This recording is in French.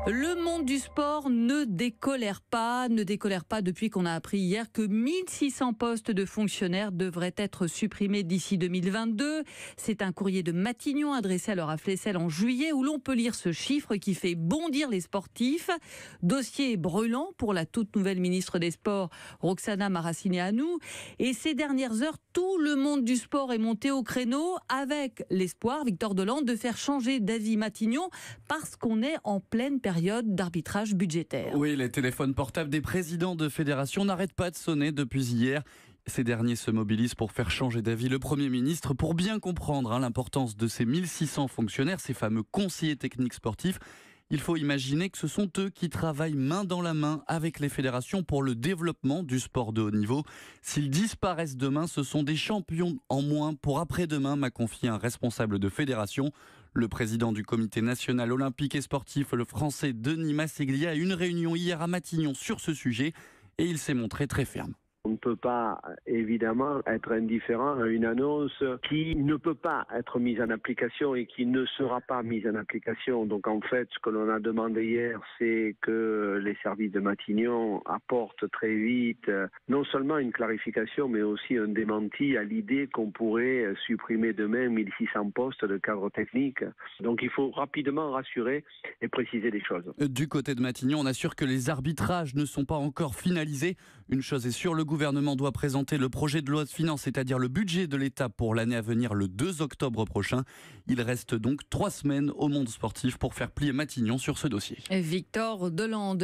Le monde du sport ne décolère pas depuis qu'on a appris hier que 1600 postes de fonctionnaires devraient être supprimés d'ici 2022. C'est un courrier de Matignon adressé à Laura Flessel en juillet où l'on peut lire ce chiffre qui fait bondir les sportifs. Dossier brûlant pour la toute nouvelle ministre des Sports, Roxana Maracineanu. Et ces dernières heures, tout le monde du sport est monté au créneau avec l'espoir, Victor Delande, de faire changer d'avis Matignon parce qu'on est en pleine période d'arbitrage budgétaire. Oui, les téléphones portables des présidents de fédération n'arrêtent pas de sonner depuis hier. Ces derniers se mobilisent pour faire changer d'avis le Premier ministre pour bien comprendre l'importance de ces 1600 fonctionnaires, ces fameux conseillers techniques sportifs. Il faut imaginer que ce sont eux qui travaillent main dans la main avec les fédérations pour le développement du sport de haut niveau. S'ils disparaissent demain, ce sont des champions en moins pour après-demain, m'a confié un responsable de fédération. Le président du comité national olympique et sportif, le français Denis Masseglia, a eu une réunion hier à Matignon sur ce sujet et il s'est montré très ferme. On ne peut pas, évidemment, être indifférent à une annonce qui ne peut pas être mise en application et qui ne sera pas mise en application. Donc, en fait, ce que l'on a demandé hier, c'est que les services de Matignon apportent très vite non seulement une clarification, mais aussi un démenti à l'idée qu'on pourrait supprimer demain 1600 postes de cadres techniques. Donc, il faut rapidement rassurer et préciser les choses. Du côté de Matignon, on assure que les arbitrages ne sont pas encore finalisés. Une chose est sûre, le gouvernement doit présenter le projet de loi de finances, c'est-à-dire le budget de l'État pour l'année à venir le 2 octobre prochain. Il reste donc 3 semaines au monde sportif pour faire plier Matignon sur ce dossier. Victor Delande,